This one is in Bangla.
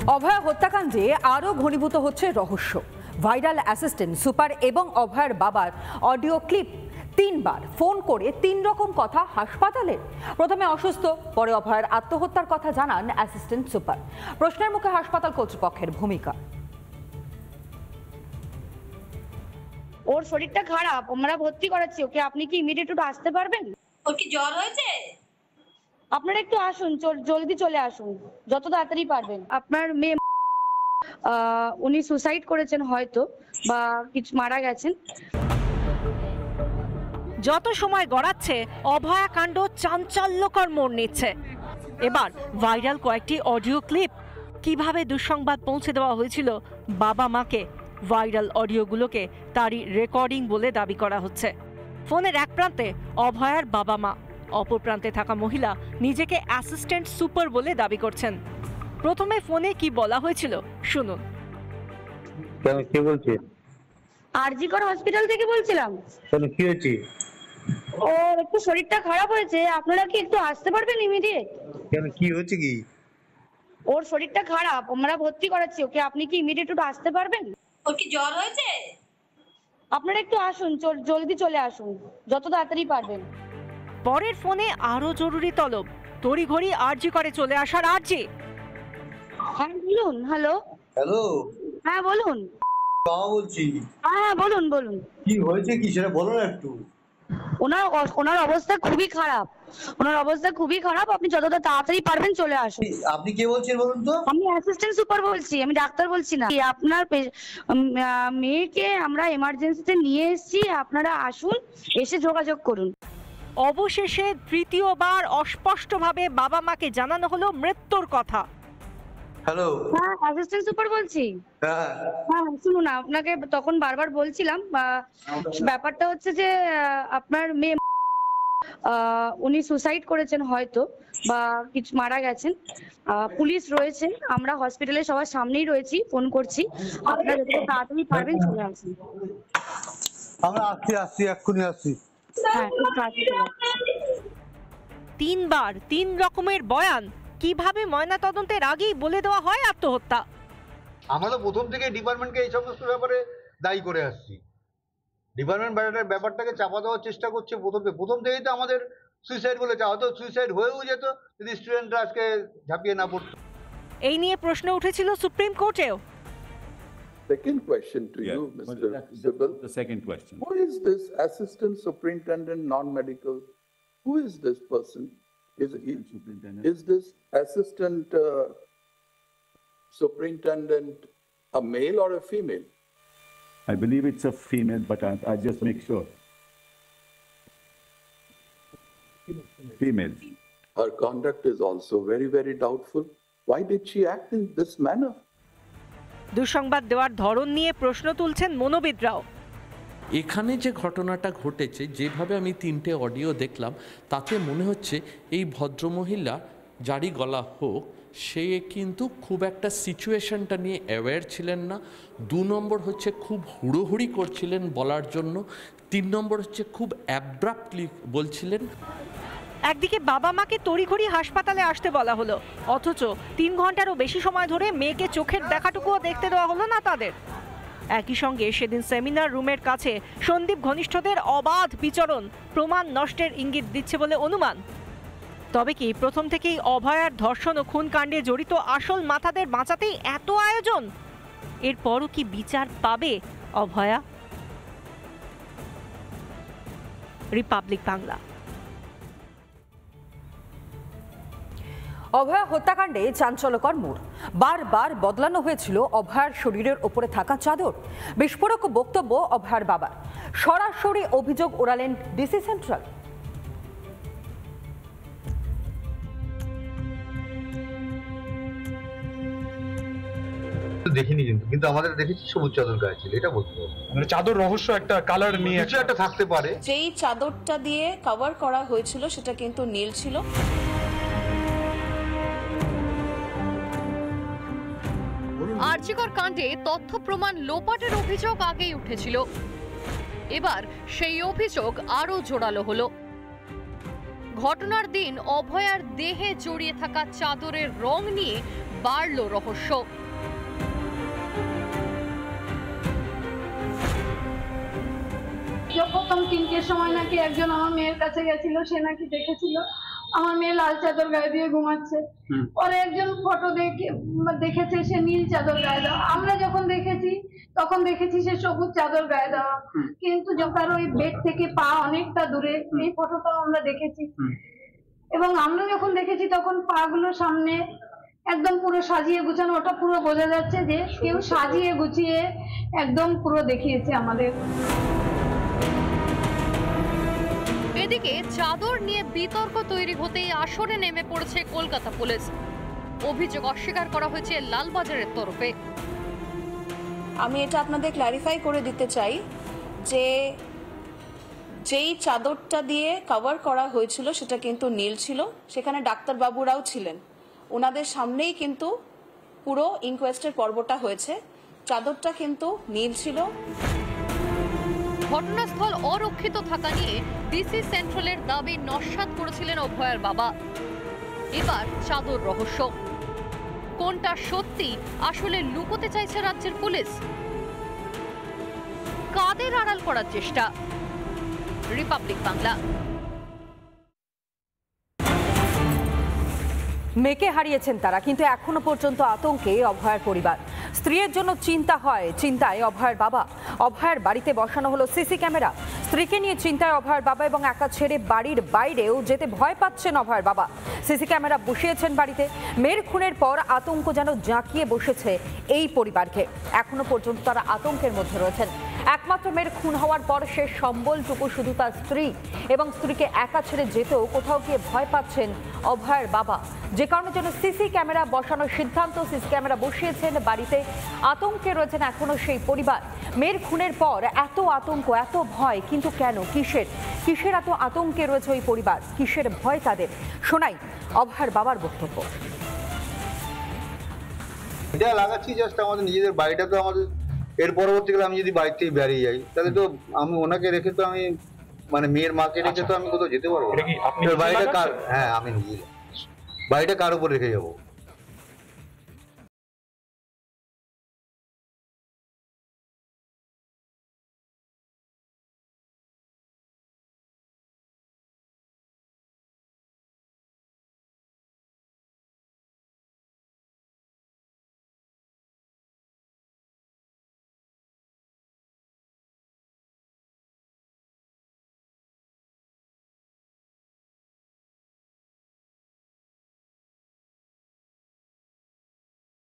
অভয়া হত্যাকাণ্ডে আরও ঘনীভূত হচ্ছে রহস্য। ভাইরাল অ্যাসিস্ট্যান্ট সুপার এবং অভয়ার বাবার অডিও ক্লিপ। 3 বার ফোন করে 3 রকম কথা হাসপাতালে। প্রথমে অসুস্থ, পরে অভয়ার আত্মহত্যার কথা জানান অ্যাসিস্ট্যান্ট সুপার। প্রশ্নের মুখে হাসপাতাল কর্তৃপক্ষের ভূমিকা। ওর শরীরটা খারাপ, আমরা ভর্তি করাচ্ছি ওকে, আপনি কি ইমিডিয়েট আসতে পারবেন? ওর কি জ্বর হয়েছে? আপনারা একটু আসুন, জলদি চলে আসুন, যত তাড়াতাড়ি পারবেন। আপনার মেয়ে উনি সুসাইড করেছেন হয়তো, বা কিছু মারা গেছেন। যত সময় গড়াচ্ছে অভয়া কাণ্ড চাঞ্চল্যকর মোড় নিচ্ছে। এবার ভাইরাল কয়েকটি অডিও ক্লিপ। কিভাবে দুঃসংবাদ পৌঁছে দেওয়া হয়েছিল বাবা মাকে, ভাইরাল অডিওগুলোকে তারই রেকর্ডিং বলে দাবি করা হচ্ছে। ফোনের এক প্রান্তে অভয়ার বাবা মা, অপর প্রান্তে থাকা মহিলা নিজেকে অ্যাসিস্ট্যান্ট সুপার বলে দাবি করছেন। প্রথমে ফোনে কি বলা হয়েছিল শুনুন। কেন, কে বলছে? আরজিকর হসপিটাল থেকে বলছিলাম। কেন, কি হয়েছে? ওর একটু শরীরটা খারাপ হয়েছে, আপনারা কি একটু আসতে পারবেন ইমিডিয়েট? কেন, কি হয়েছে? কি ওর শরীরটা খারাপ, আমরা ভর্তি করাচ্ছি ওকে, আপনি কি ইমিডিয়েট আসতে পারবেন? ওর কি জ্বর হয়েছে? আপনারা একটু আসুন, জলদি চলে আসুন, যত তাড়াতাড়ি পারবেন। পরের ফোনে আরো জরুরি তলব, তড়িঘড়ি আরজি করে চলে আসার আরজি। হ্যাঁ বলুন। হ্যালো হ্যালো, হ্যাঁ বলুন। বাবা বলছি। হ্যাঁ বলুন বলুন। কি হয়েছে, কি সেটা বলো না একটু। ওনার অবস্থা খুবই খারাপ, আপনি যতটা তাড়াতাড়ি পারবেন চলে আসুন। আপনি কে বলছেন বলুন তো? আমি অ্যাসিস্ট্যান্ট সুপার বলছি, আমি ডাক্তার বলছি না। আপনার মেয়েকে আমরা এমার্জেন্সিতে নিয়ে এসেছি, আপনারা আসুন, এসে যোগাযোগ করুন। অবশেষে তৃতীয়বার অস্পষ্টভাবে বাবা মাকে জানানো হলো মৃত্যুর কথা। হ্যালো, হ্যাঁ অ্যাসিস্ট্যান্ট সুপার বলছি। হ্যাঁ হ্যাঁ শুনুন, আপনাকে তখন বারবার বলছিলাম, ব্যাপারটা হচ্ছে যে আপনার মেয়ে উনি সুসাইড করেছেন হয়তো, বা কিছু মারা গেছেন। পুলিশ রয়েছে, আমরা হসপিটালে সবার সামনেই রয়েছি, ফোন করছি, আপনারা যত তাড়াতাড়ি পারবেন চলে আসুন। আমরা আসছি, এক্ষুনি আসছি। হ্যাঁ খুব তাড়াতাড়ি চলে আসুন। 3 বার 3 রকমের বয়ান। কিভাবে ময়নাতদন্তের আগেই বলে দেওয়া হয় আত্মহত্যা? আমরা তো প্রথম থেকে ডিপার্টমেন্টকে এই সমস্ত ব্যাপারে দায়ী করে আসছি। ডিপার্টমেন্ট ব্যাপারটাকে চাপা দেওয়ার চেষ্টা করছে প্রথম থেকেই। তো আমাদের সুইসাইড বলেছে, হয়তো সুইসাইড হয়েও যেত যদি স্টুডেন্টরা আজকে ঝাঁপিয়ে না পড়তো। এই নিয়ে প্রশ্ন উঠেছিল supreme কোর্টেও। Second question to you, Mr. Sibbal. The second question. Who is this assistant superintendent non-medical? Who is this person? Is this assistant superintendent a male or a female? I believe it's a female, but I just make sure. Female. Her conduct is also very, very doubtful. Why did she act in this manner? দুঃসংবাদ দেওয়ার ধরন নিয়ে প্রশ্ন তুলছেন মনোবিদরাও। এখানে যে ঘটনাটা ঘটেছে, যেভাবে আমি 3টে অডিও দেখলাম, তাতে মনে হচ্ছে এই ভদ্রমহিলা, যারই গলা হোক, সে কিন্তু খুব একটা সিচুয়েশনটা নিয়ে অ্যাওয়্যার ছিলেন না। 2 নম্বর হচ্ছে খুব হুড়োহুড়ি করছিলেন বলার জন্য। 3 নম্বর হচ্ছে খুব অ্যাব্রাপ্টলি বলছিলেন। একদিকে বাবা মাকে তড়িঘড়ি হাসপাতালে আসতে বলা হলো, অথচ 3 ঘন্টারও বেশি সময় ধরে মেয়েকে চোখের দেখাটুকুও দেখতে দেওয়া হলো না তাদের। একই সঙ্গে সেদিন সেমিনার রুমের কাছে সন্দীপ ঘনিষ্ঠদের অবাধ বিচরণ প্রমাণ নষ্টের ইঙ্গিত দিচ্ছে বলে অনুমান। তবে কি প্রথম থেকেই অভয়ার ধর্ষণ ও খুন কাণ্ডে জড়িত আসল মাথাদের বাঁচাতেই এত আয়োজন? এরপরও কি বিচার পাবে অভয়া? রিপাবলিক বাংলা। অভয়া হত্যাকাণ্ডে চাঞ্চল্যকর মোড়। বারবার বদলানো হয়েছিল অভয়ার শরীরের ওপরে থাকা চাদর। বিস্ফোরক বক্তব্য অভয়ার বাবার। সরাসরি অভিযোগ ওড়ালেন ডিসি সেন্ট্রাল। দেখিনি, কিন্তু আমাদের দেখেছি সবুজ চাদর গায়ে ছিল, এটা বলতে পারবো। মানে চাদর রহস্য একটা কালার নিয়ে কিছু একটা থাকতে পারে। যেই চাদরটা দিয়ে কভার করা হয়েছিল সেটা কিন্তু নীল ছিল। আরজিকর কাণ্ডে তথ্য প্রমাণ লোপাটের অভিযোগ আগেই উঠেছিল, এবার সেই অভিযোগ আরো জোরালো হলো। ঘটনার দিন অভয়ার দেহে জড়িয়ে থাকা চাদরের রং নিয়ে বাড়ল রহস্য। প্রথম 3টের সময় নাকি একজন আমার মেয়ের কাছে গেছিল, সে নাকি দেখেছিল আমার মেয়ে লাল চাদর গায়ে দিয়ে ঘুমাচ্ছে। পরে একজন ফটো দেখেছে সে নীল চাদর গায়ে দেওয়া। আমরা যখন দেখেছি তখন দেখেছি সে সবুজ চাদর গায়ে দেওয়া, কিন্তু যখন ওই বেড থেকে পা অনেকটা দূরে, এই ফটোটাও আমরা দেখেছি। এবং আমরা যখন দেখেছি তখন পা গুলো সামনে একদম পুরো সাজিয়ে গুছানো, ওটা পুরো বোঝা যাচ্ছে যে কেউ সাজিয়ে গুছিয়ে একদম পুরো দেখিয়েছে আমাদের। এদিকে চাদর নিয়ে বিতর্ক তৈরি হতেই আসরে নেমে পড়েছে কলকাতা পুলিশ। অভিযোগ অস্বীকার করা হয়েছে লালবাজারের তরফে। আমি এটা আপনাদের ক্ল্যারিফাই করে দিতে চাই যে যেই চাদরটা দিয়ে কভার করা হয়েছিল সেটা কিন্তু নীল ছিল, সেখানে ডাক্তারবাবুরাও ছিলেন, ওনাদের সামনেই কিন্তু পুরো ইনকোয়েস্টের পর্বটা হয়েছে। চাদরটা কিন্তু নীল ছিল। ঘটনাস্থল অরক্ষিত থাকা নিয়ে ডিসি সেন্ট্রালের দাবি নস্যাৎ করেছিলেন অভয়ের বাবা। এবার চাদর রহস্য কোনটা সত্যি আসলে লুকোতে চাইছে রাজ্যের পুলিশ? কাদের আড়াল করার চেষ্টা? রিপাবলিক বাংলা। মেয়েকে হারিয়েছেন তারা, কিন্তু এখনো পর্যন্ত আতঙ্কে অভয়ের পরিবার। স্ত্রীর জন্য চিন্তায় অভয়ের বাবা। অভয়ের বাড়িতে বসানো হলো সিসি ক্যামেরা। স্ত্রীকে নিয়ে চিন্তায় অভয়ের বাবা এবং একা ছেড়ে বাড়ির বাইরেও যেতে ভয় পাচ্ছেন অভয়ের বাবা। সিসি ক্যামেরা বসিয়েছেন বাড়িতে। মেয়ের খুনের পর আতঙ্ক যেন জাঁকিয়ে বসেছে এই পরিবারকে। এখনো পর্যন্ত তারা আতঙ্কের মধ্যে রয়েছেন। একমাত্র মেয়ের খুন হওয়ার পর শেষ সম্বলটুকু শুধু তার স্ত্রী, এবং স্ত্রীকে একা ছেড়ে যেতেও কোথাও গিয়ে ভয় পাচ্ছেন অভয়ের বাবা। যে কারণে যেন সিসি ক্যামেরা বসানোর সিদ্ধান্ত, সিসি ক্যামেরা বসিয়েছেন বাড়িতে। আতঙ্কে রয়েছেন এখনো সেই পরিবার। মেয়ের খুনের পর এত আতঙ্ক, এত ভয়, কিন্তু কেন? কিসের এত আতঙ্কে রয়েছে ওই পরিবার? কিসের ভয় তাদের? শোনাই অভয়ের বাবার বক্তব্য। এটা লাগাচ্ছি জাস্ট আমাদের নিজেদের বাড়িটা, তো আমাদের এর পরবর্তীকালে আমি যদি বাড়ি থেকে বেরিয়ে যাই তাহলে তো আমি ওনাকে রেখে তো আমি মানে মেয়ের মাকে রেখে তো আমি কোথাও যেতে পারবো না। বাড়িটা কার? হ্যাঁ, আমি নিজে বাড়িটা কার উপর রেখে যাবো?